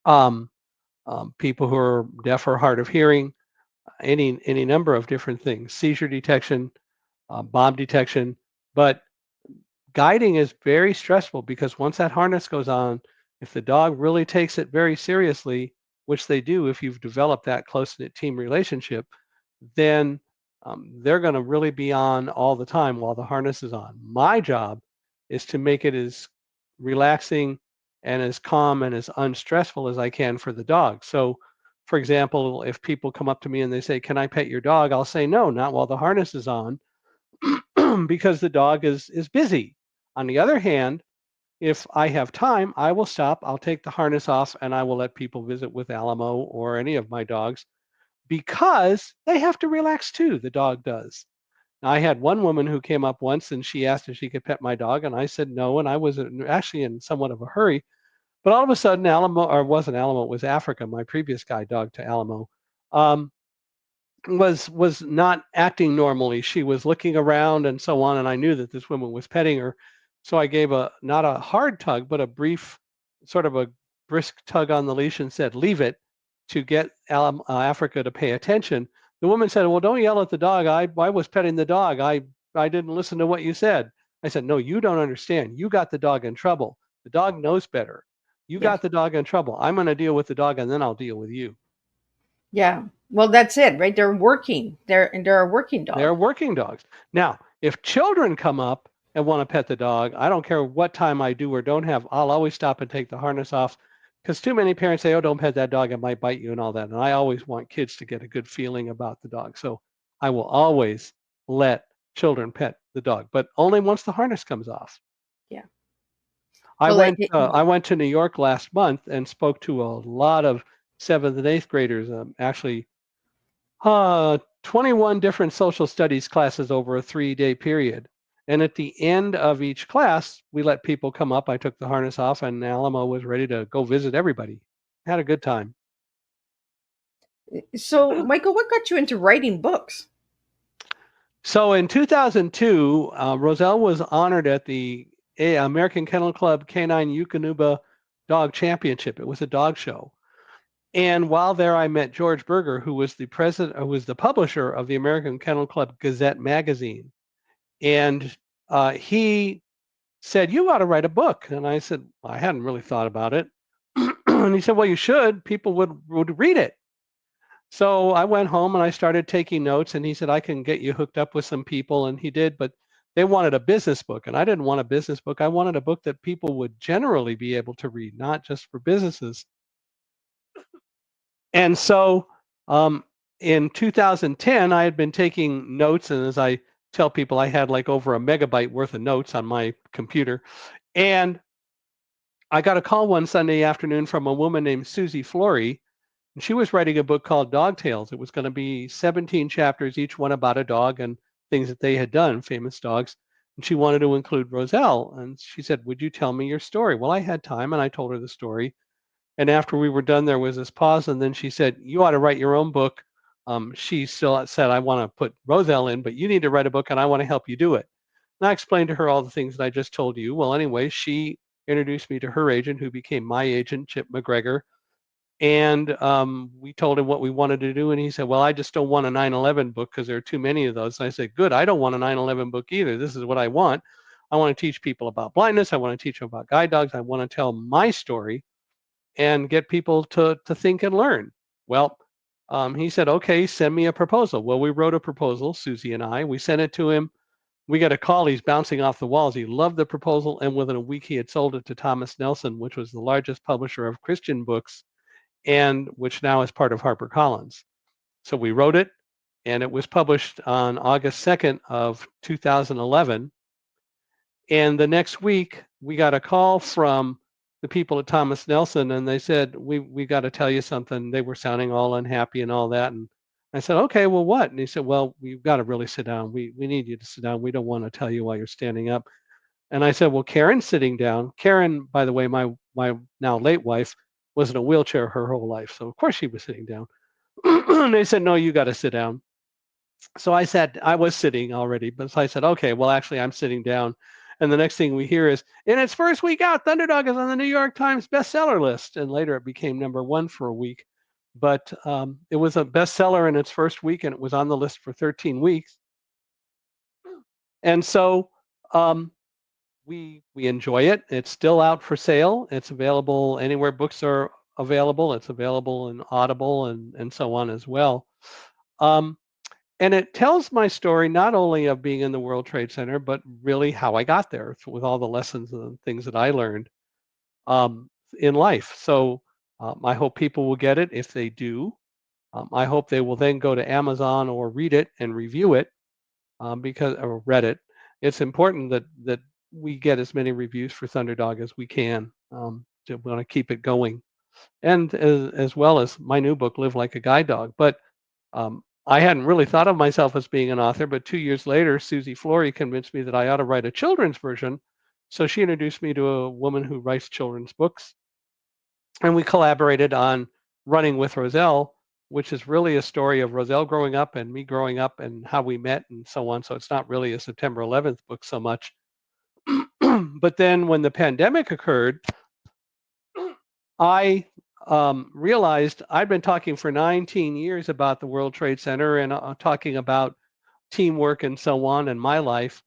um, people who are deaf or hard of hearing, any number of different things, seizure detection, bomb detection. But guiding is very stressful because once that harness goes on, if the dog really takes it very seriously, which they do if you've developed that close-knit team relationship, then they're going to really be on all the time while the harness is on. My job is to make it as relaxing and as calm and as unstressful as I can for the dog. So, for example, if people come up to me and they say, "Can I pet your dog?" I'll say, "No, not while the harness is on," because the dog is busy. On the other hand, if I have time, I will stop, I'll take the harness off, and I will let people visit with Alamo or any of my dogs because they have to relax too, the dog does. Now, I had one woman who came up once and she asked if she could pet my dog, and I said no, and I was actually in somewhat of a hurry. But all of a sudden, Alamo, or it wasn't Alamo, it was Africa, my previous guide dog to Alamo, um, was not acting normally. She was looking around and so on, and I knew that this woman was petting her. So I gave a not a hard tug, but a brief, sort of a brisk tug on the leash and said, "Leave it," to get Africa to pay attention. The woman said, "Well, don't yell at the dog. I was petting the dog. I didn't listen to what you said." I said, "No, you don't understand. You got the dog in trouble. The dog knows better. You Yeah. got the dog in trouble. I'm going to deal with the dog, and then I'll deal with you." Yeah. Well, that's it, right? They're working. They're a working They're dog. working dogs. Now, if children come up and want to pet the dog, I don't care what time I do or don't have, I'll always stop and take the harness off because too many parents say, "Oh, don't pet that dog, it might bite you," and all that. And I always want kids to get a good feeling about the dog. So I will always let children pet the dog, but only once the harness comes off. Yeah. I Well, went I went to New York last month and spoke to a lot of seventh and eighth graders. Actually, 21 different social studies classes over a 3-day period. And at the end of each class, we let people come up. I took the harness off, and Alamo was ready to go visit everybody. Had a good time. so, Michael, what got you into writing books? So in 2002, Roselle was honored at the American Kennel Club Canine Eukanuba Dog Championship. It was a dog show. And while there, I met George Berger, who was the president, who was the publisher of the American Kennel Club Gazette magazine. And he said, "You ought to write a book." And I said, "I hadn't really thought about it." And he said, "Well, you should. People would read it." So I went home and I started taking notes, and he said, I can get you hooked up with some people. And he did, but they wanted a business book. And I didn't want a business book. I wanted a book that people would generally be able to read, not just for businesses. And so in 2010, I had been taking notes. And as I tell people, I had like over a megabyte worth of notes on my computer. And I got a call one Sunday afternoon from a woman named Susie Flory. And she was writing a book called Dog Tales. It was going to be 17 chapters, each one about a dog and things that they had done, famous dogs. And she wanted to include Roselle. And she said, would you tell me your story? Well, I had time and I told her the story. And after we were done, there was this pause. And then she said, you ought to write your own book. She still said, I want to put Roselle in, but you need to write a book and I want to help you do it. And I explained to her all the things that I just told you. Well, anyway, she introduced me to her agent, who became my agent, Chip McGregor. And we told him what we wanted to do. And he said, well, I just don't want a 9/11 book because there are too many of those. And I said, good, I don't want a 9/11 book either. This is what I want. I want to teach people about blindness. I want to teach them about guide dogs. I want to tell my story and get people to think and learn. Well, he said, okay, send me a proposal. Well, we wrote a proposal, Susie and I. We sent it to him. We got a call. He's bouncing off the walls. He loved the proposal. And within a week, he had sold it to Thomas Nelson, which was the largest publisher of Christian books, and which now is part of HarperCollins. So we wrote it, and it was published on August 2nd of 2011. And the next week, we got a call from the people at Thomas Nelson, and they said, we got to tell you something. They were sounding all unhappy and all that. And I said, okay, well, what? And he said, well, we've got to really sit down. We need you to sit down. We don't want to tell you while you're standing up. And I said, well, Karen's sitting down. Karen, by the way, my now late wife, was in a wheelchair her whole life. So of course she was sitting down. And they said, no, you got to sit down. So I said, I was sitting already, but so I said, okay, well, actually, I'm sitting down. And the next thing we hear is, in its first week out, Thunderdog is on the New York Times bestseller list. And later it became #1 for a week. But it was a bestseller in its first week, and it was on the list for 13 weeks. And so we enjoy it. It's still out for sale. It's available anywhere books are available. It's available in Audible and so on as well. And it tells my story not only of being in the World Trade Center, but really how I got there with all the lessons and things that I learned in life. So I hope people will get it. If they do, I hope they will then go to Amazon or read it and review it because or read it. It's important that we get as many reviews for Thunderdog as we can to want to keep it going, and as well as my new book, Live Like a Guide Dog. But I hadn't really thought of myself as being an author, but 2 years later, Susie Flory convinced me that I ought to write a children's version. So she introduced me to a woman who writes children's books, and we collaborated on Running with Roselle, which is really a story of Roselle growing up and me growing up and how we met and so on. So it's not really a September 11th book so much. But then when the pandemic occurred, I realized I'd been talking for 19 years about the World Trade Center and talking about teamwork and so on in my life.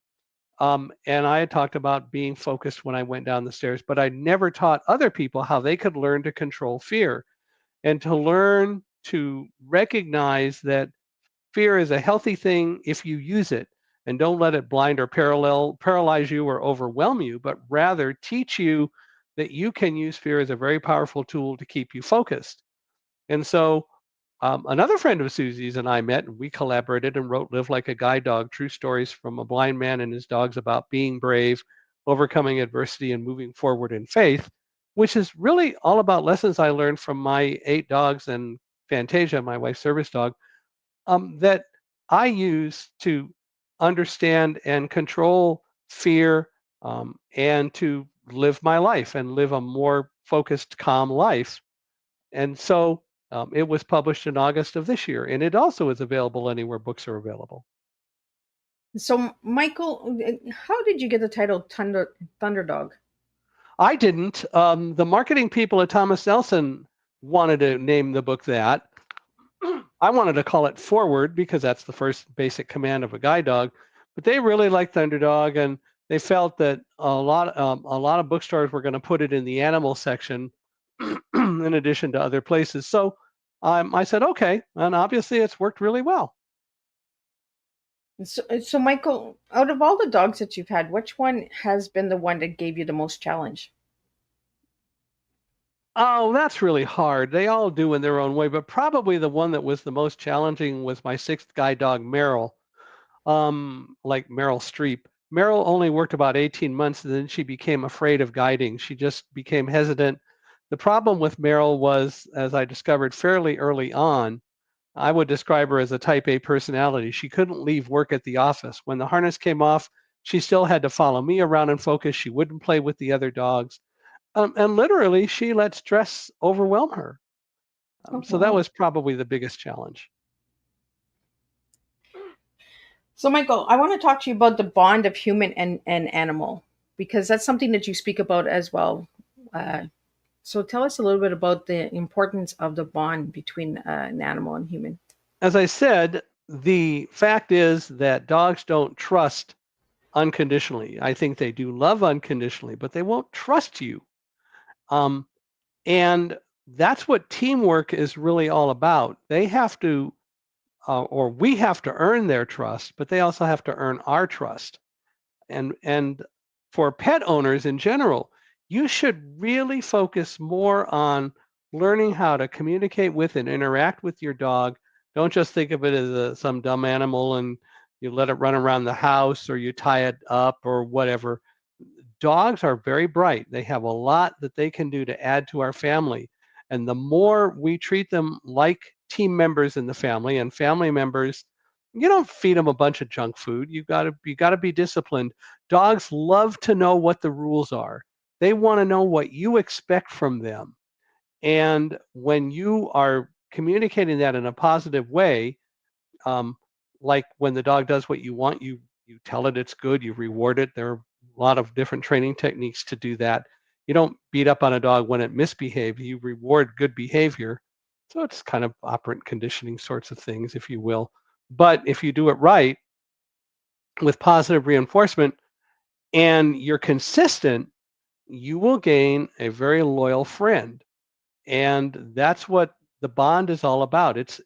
And I had talked about being focused when I went down the stairs, but I never taught other people how they could learn to control fear and to learn to recognize that fear is a healthy thing if you use it, and don't let it blind or paralyze you or overwhelm you, but rather teach you that you can use fear as a very powerful tool to keep you focused. And so another friend of Susie's and I met, and we collaborated and wrote Live Like a Guide Dog, True Stories from a Blind Man and His Dogs about being brave, overcoming adversity, and moving forward in faith, which is really all about lessons I learned from my 8 dogs and Fantasia, my wife's service dog, that I use to understand and control fear and to live my life and live a more focused, calm life. And so it was published in August of this year, and it also is available anywhere books are available. So, Michael, how did you get the title Thunderdog? I didn't. The marketing people at Thomas Nelson wanted to name the book that. I wanted to call it Forward because that's the first basic command of a guide dog, but they really liked Thunderdog, and they felt that a lot of bookstores were going to put it in the animal section in addition to other places. So I said, okay. And obviously it's worked really well. So, Michael, out of all the dogs that you've had, which one has been the one that gave you the most challenge? Oh, that's really hard. They all do in their own way, but probably the one that was the most challenging was my sixth guide dog, Meryl. Like Meryl Streep. Meryl only worked about 18 months and then she became afraid of guiding. She just became hesitant. The problem with Meryl was, as I discovered fairly early on, I would describe her as a type A personality. She couldn't leave work at the office. When the harness came off, she still had to follow me around and focus. She wouldn't play with the other dogs. And literally, she let stress overwhelm her. Oh, So that wow. was probably the biggest challenge. So, Michael, I want to talk to you about the bond of human and animal, because that's something that you speak about as well. Uh, so, tell us a little bit about the importance of the bond between an animal and human. As I said, the fact is that dogs don't trust unconditionally. I think they do love unconditionally, but they won't trust you. Um, and that's what teamwork is really all about. They have to, or we have to earn their trust, but they also have to earn our trust. And for pet owners in general, you should really focus more on learning how to communicate with and interact with your dog. Don't just think of it as some dumb animal and you let it run around the house or you tie it up or whatever. Dogs are very bright. They have a lot that they can do to add to our family. And the more we treat them like team members in the family and family members, you don't feed them a bunch of junk food. You got to be disciplined. Dogs love to know what the rules are. They want to know what you expect from them. And when you are communicating that in a positive way, um, like when the dog does what you want, you tell it it's good, you reward it. There are a lot of different training techniques to do that. You don't beat up on a dog when it misbehaves. You reward good behavior. So it's kind of operant conditioning sorts of things, if you will. But if you do it right with positive reinforcement and you're consistent, you will gain a very loyal friend. And that's what the bond is all about. It's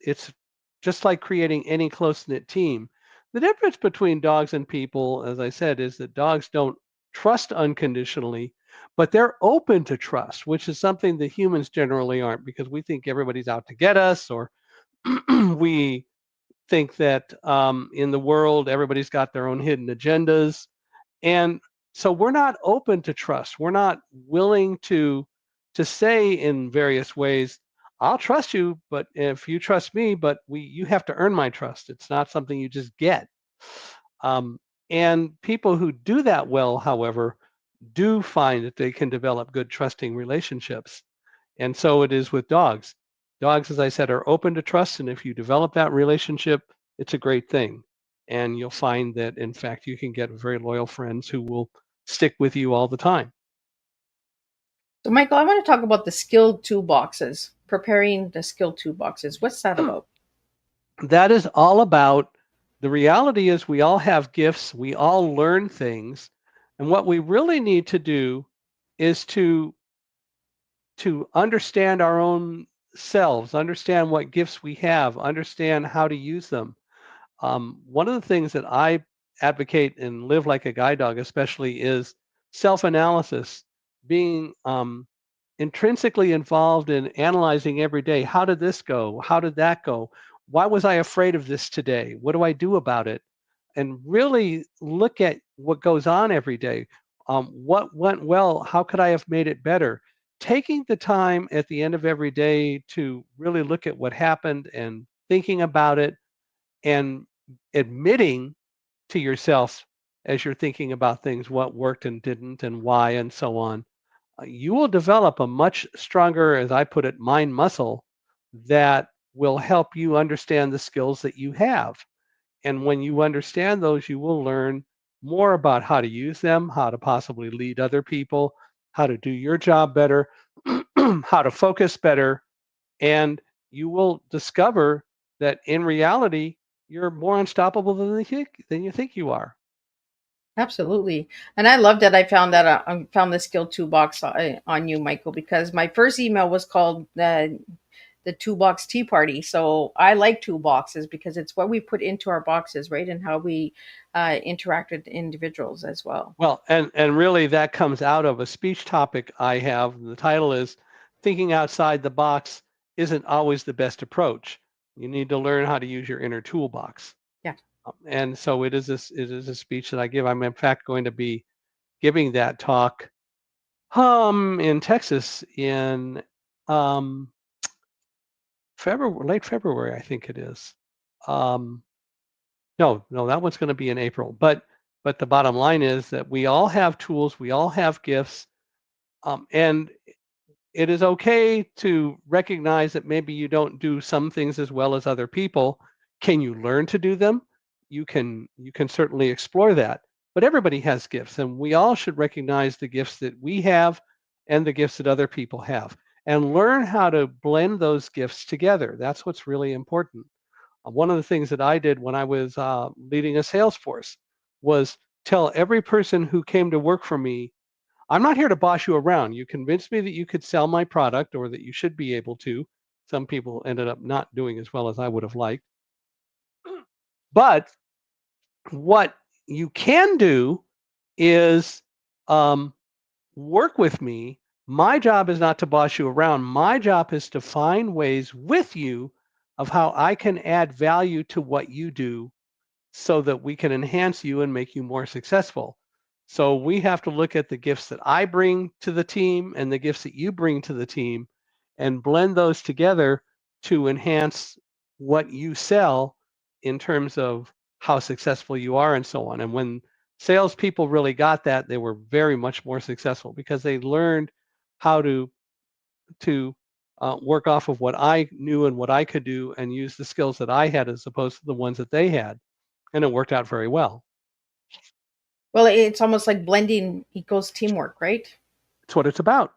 just like creating any close-knit team. The difference between dogs and people, as I said, is that dogs don't trust unconditionally, but they're open to trust, which is something that humans generally aren't because we think everybody's out to get us, or we think that in the world everybody's got their own hidden agendas. And so we're not open to trust. We're not willing to say in various ways, I'll trust you, but if you trust me, but you have to earn my trust. It's not something you just get. Um, and people who do that well, however, do find that they can develop good trusting relationships. And so it is with dogs. Dogs, as I said, are open to trust. And if you develop that relationship, it's a great thing. And you'll find that, in fact, you can get very loyal friends who will stick with you all the time. So, Michael, I want to talk about the skill toolboxes, preparing the skill toolboxes. What's that about? That is all about the reality is we all have gifts, we all learn things. And what we really need to do is to understand our own selves, understand what gifts we have, understand how to use them. One of the things that I advocate and live like a guide dog, especially, is self analysis, being intrinsically involved in analyzing every day. How did this go? How did that go? Why was I afraid of this today? What do I do about it? And really look at what goes on every day. What went well? How could I have made it better? Taking the time at the end of every day to really look at what happened and thinking about it and admitting to yourself as you're thinking about things what worked and didn't and why and so on, you will develop a much stronger, as I put it, mind muscle that will help you understand the skills that you have. And when you understand those, you will learn more about how to use them, how to possibly lead other people, how to do your job better, how to focus better, and you will discover that in reality, you're more unstoppable than you think you are. Absolutely. And I love that I found the skill toolbox on you, Michael, because my first email was called the toolbox tea party. So I like toolboxes because it's what we put into our boxes, right, and how we interact with individuals as well. Well, and really that comes out of a speech topic I have. The title is Thinking Outside the Box Isn't Always the Best Approach. You need to learn how to use your inner toolbox. Yeah. And so it is a speech that I give. I'm in fact going to be giving that talk in Texas in February, late February, I think it is. No, that one's going to be in April. But the bottom line is that we all have tools, we all have gifts, and it is okay to recognize that maybe you don't do some things as well as other people. Can you learn to do them? You can certainly explore that. But everybody has gifts, and we all should recognize the gifts that we have and the gifts that other people have, and learn how to blend those gifts together. That's what's really important. One of the things that I did when I was leading a sales force was tell every person who came to work for me, I'm not here to boss you around. You convinced me that you could sell my product or that you should be able to. Some people ended up not doing as well as I would have liked. But what you can do is work with me. My job is not to boss you around. My job is to find ways with you of how I can add value to what you do so that we can enhance you and make you more successful. So we have to look at the gifts that I bring to the team and the gifts that you bring to the team and blend those together to enhance what you sell in terms of how successful you are and so on. And when salespeople really got that, they were very much more successful because they learned how to work off of what I knew and what I could do and use the skills that I had as opposed to the ones that they had. And it worked out very well. Well, it's almost like blending equals teamwork, right? That's what it's about.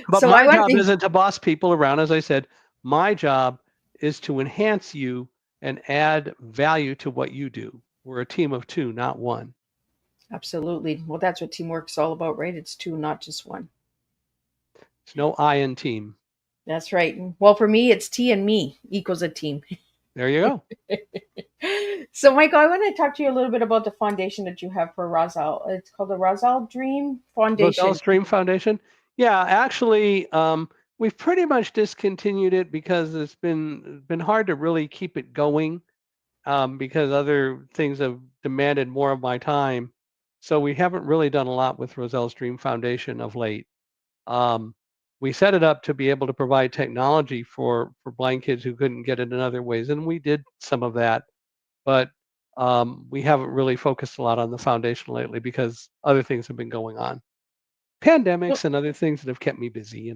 But So my job isn't to boss people around. As I said, my job is to enhance you and add value to what you do. We're a team of two, not one. Absolutely. Well, that's what teamwork's all about, right? It's two, not just one. There's no I in team. That's right. Well, for me, it's T and me equals a team. There you go. So, Michael, I want to talk to you a little bit about the foundation that you have for Roselle. It's called the Roselle Dream Foundation. Roselle Dream Foundation. Yeah, actually, we've pretty much discontinued it because it's been hard to really keep it going because other things have demanded more of my time. So we haven't really done a lot with Roselle's Dream Foundation of late. We set it up to be able to provide technology for blind kids who couldn't get it in other ways, and we did some of that. But we haven't really focused a lot on the foundation lately because other things have been going on. Pandemics and other things that have kept me busy,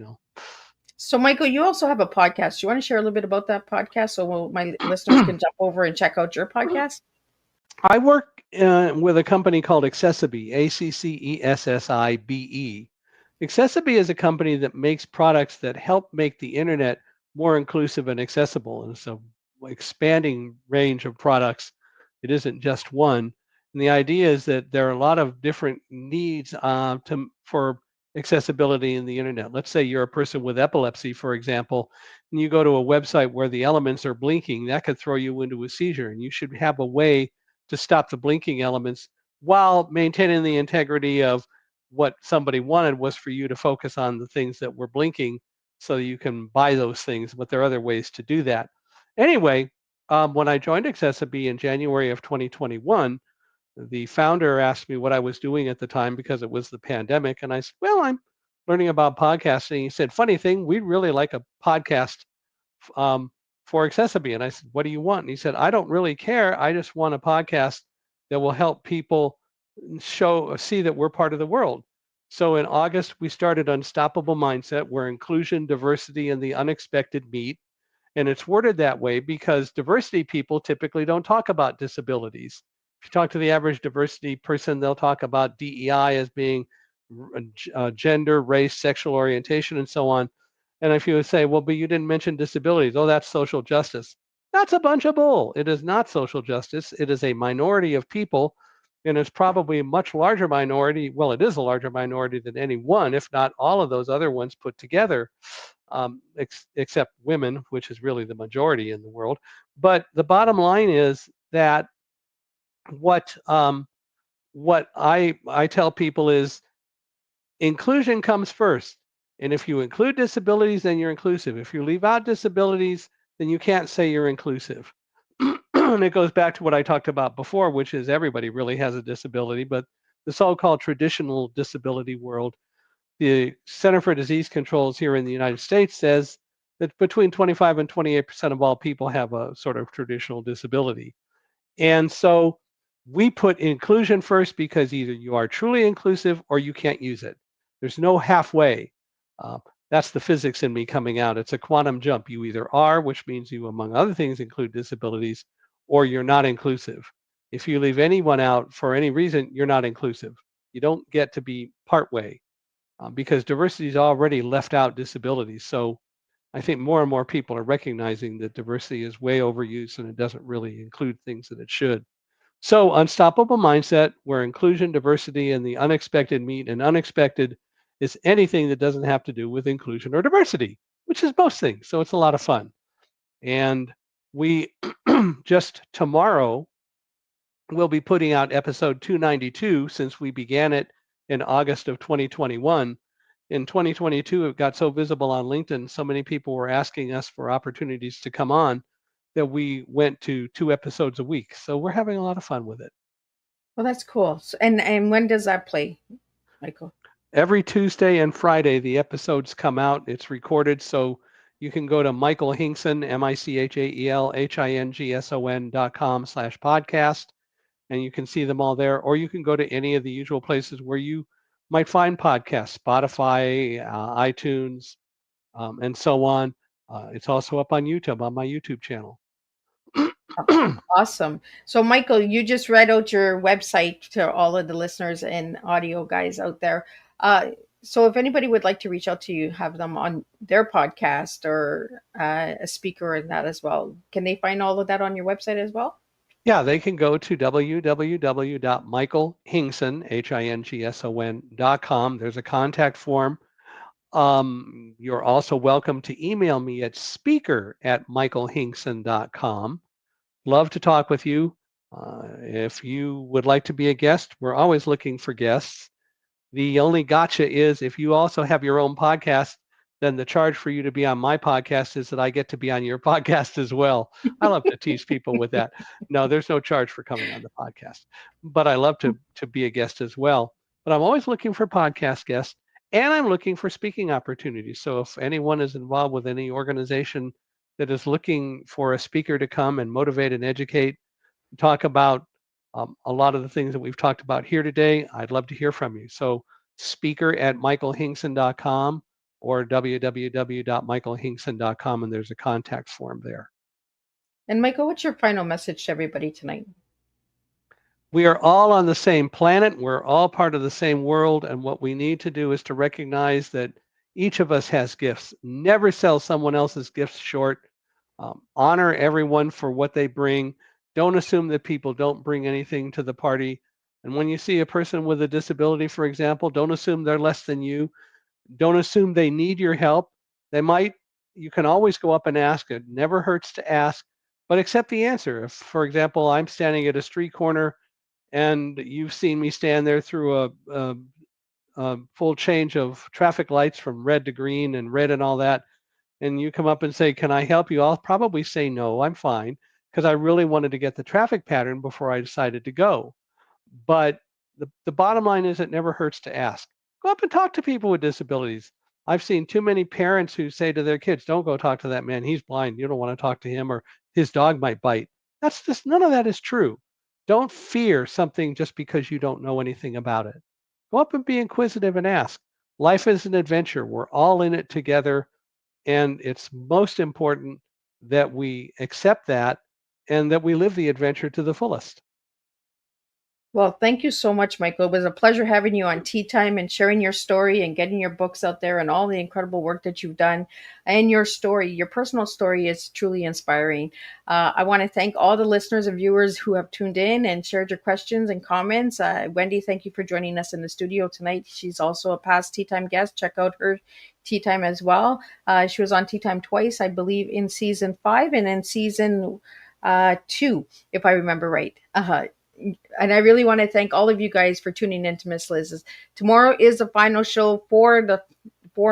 So, Michael, you also have a podcast. Do you want to share a little bit about that podcast so my listeners can jump over and check out your podcast? I work with a company called Accessibe, Accessibe. Accessibe is a company that makes products that help make the internet more inclusive and accessible. And so expanding range of products. It isn't just one. And the idea is that there are a lot of different needs for accessibility in the internet. Let's say you're a person with epilepsy, for example, and you go to a website where the elements are blinking, that could throw you into a seizure. And you should have a way to stop the blinking elements while maintaining the integrity of what somebody wanted was for you to focus on the things that were blinking so you can buy those things, but there are other ways to do that. Anyway, when I joined Accessibe in January of 2021, the founder asked me what I was doing at the time because it was the pandemic. And I said, well, I'm learning about podcasting. He said, funny thing, we'd really like a podcast for Accessibe. And I said, what do you want? And he said, I don't really care. I just want a podcast that will help people see that we're part of the world. So in August, we started Unstoppable Mindset, where inclusion, diversity, and the unexpected meet. And it's worded that way because diversity people typically don't talk about disabilities. If you talk to the average diversity person, they'll talk about DEI as being gender, race, sexual orientation, and so on. And if you would say, well, but you didn't mention disabilities, oh, that's social justice. That's a bunch of bull. It is not social justice. It is a minority of people, and it's probably a much larger minority. Well, it is a larger minority than any one, if not all of those other ones put together. except women, which is really the majority in the world. But the bottom line is that what I tell people is inclusion comes first. And if you include disabilities, then you're inclusive. If you leave out disabilities, then you can't say you're inclusive. And it goes back to what I talked about before, which is everybody really has a disability, but the so-called traditional disability world, the Center for Disease Controls here in the United States says that between 25 and 28% of all people have a sort of traditional disability. And so we put inclusion first because either you are truly inclusive or you can't use it. There's no halfway. Uh, that's the physics in me coming out. It's a quantum jump. You either are, which means you, among other things, include disabilities, or you're not inclusive. If you leave anyone out for any reason, you're not inclusive. You don't get to be partway because diversity has already left out disabilities. So I think more and more people are recognizing that diversity is way overused and it doesn't really include things that it should. So unstoppable mindset, where inclusion, diversity, and the unexpected meet, and unexpected is anything that doesn't have to do with inclusion or diversity, which is most things. So it's a lot of fun. And we just tomorrow will be putting out episode 292 since we began it in August of 2021. In 2022, it got so visible on LinkedIn, so many people were asking us for opportunities to come on that we went to 2 episodes a week. So we're having a lot of fun with it. Well, that's cool. And when does that play, Michael? Every Tuesday and Friday, the episodes come out. It's recorded, so you can go to Michael Hingson, MichaelHingson.com/podcast, and you can see them all there. Or you can go to any of the usual places where you might find podcasts, Spotify, iTunes, and so on. It's also up on YouTube, on my YouTube channel. Awesome. So, Michael, you just read out your website to all of the listeners and audio guys out there. So, if anybody would like to reach out to you, have them on their podcast or a speaker in that as well, can they find all of that on your website as well? Yeah, they can go to www.michaelhingson.com. There's a contact form. You're also welcome to email me at speaker@michaelhingson.com. Love to talk with you. If you would like to be a guest, we're always looking for guests. The only gotcha is if you also have your own podcast, then the charge for you to be on my podcast is that I get to be on your podcast as well. I love to tease people with that. No, there's no charge for coming on the podcast, but I love to be a guest as well. But I'm always looking for podcast guests, and I'm looking for speaking opportunities. So if anyone is involved with any organization that is looking for a speaker to come and motivate and educate, talk about a lot of the things that we've talked about here today, I'd love to hear from you. So speaker@michaelhingson.com or www.michaelhingson.com, and there's a contact form there. And Michael, what's your final message to everybody tonight? We are all on the same planet. We're all part of the same world. And what we need to do is to recognize that each of us has gifts. Never sell someone else's gifts short. Honor everyone for what they bring. Don't assume that people don't bring anything to the party. And when you see a person with a disability, for example, don't assume they're less than you. Don't assume they need your help. They might. You can always go up and ask. It never hurts to ask, but accept the answer. If, for example, I'm standing at a street corner and you've seen me stand there through a full change of traffic lights from red to green and red and all that, and you come up and say, "Can I help you?" I'll probably say, "No, I'm fine," because I really wanted to get the traffic pattern before I decided to go. But the bottom line is it never hurts to ask. Go up and talk to people with disabilities. I've seen too many parents who say to their kids, "Don't go talk to that man. He's blind. You don't want to talk to him, or his dog might bite." That's just, none of that is true. Don't fear something just because you don't know anything about it. Go up and be inquisitive and ask. Life is an adventure. We're all in it together. And it's most important that we accept that and that we live the adventure to the fullest. Well, thank you so much, Michael. It was a pleasure having you on Teatime and sharing your story and getting your books out there and all the incredible work that you've done. And your story, your personal story, is truly inspiring. I want to thank all the listeners and viewers who have tuned in and shared your questions and comments. Wendy, thank you for joining us in the studio tonight. She's also a past Teatime guest. Check out her Teatime as well. She was on Teatime twice, I believe, in season 5 and in season 2, if I remember right. And I really want to thank all of you guys for tuning in to Miss Liz's. Tomorrow is the final show for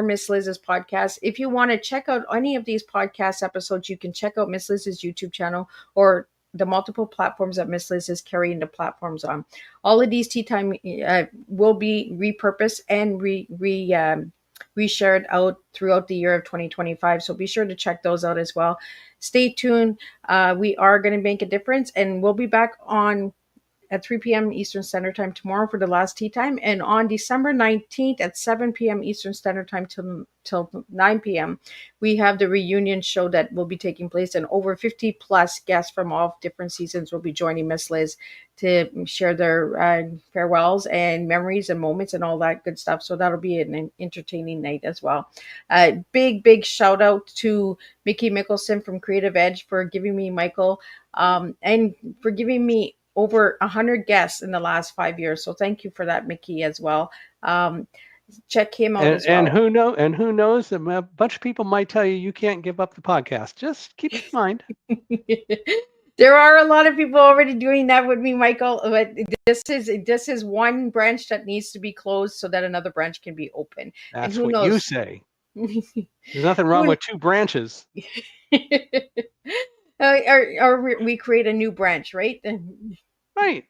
Miss Liz's podcast. If you want to check out any of these podcast episodes, you can check out Miss Liz's YouTube channel or the multiple platforms that Miss Liz is carrying the platforms on. All of these Teatime will be repurposed and reshared out throughout the year of 2025. So be sure to check those out as well. Stay tuned. We are going to make a difference, and we'll be back on at 3 p.m. Eastern Standard Time tomorrow for the last Teatime, and on December 19th at 7 p.m. Eastern Standard Time till 9 p.m. we have the reunion show that will be taking place, and over 50 plus guests from all different seasons will be joining Miss Liz to share their farewells and memories and moments and all that good stuff. So that'll be an entertaining night as well. Big shout out to Mickey Mickelson from Creative Edge for giving me Michael and for giving me over 100 guests in the last 5 years. So thank you for that, Mickey, as well. Check him out as well. And who knows? A bunch of people might tell you can't give up the podcast. Just keep in mind. There are a lot of people already doing that with me, Michael. But this is one branch that needs to be closed so that another branch can be open. That's what knows? You say. There's nothing wrong with 2 branches. Or we create a new branch, right? Right.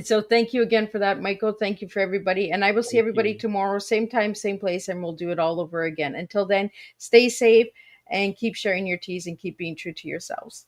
So thank you again for that, Michael. Thank you for everybody. And I will see everybody tomorrow, same time, same place, and we'll do it all over again. Until then, stay safe and keep sharing your teas and keep being true to yourselves.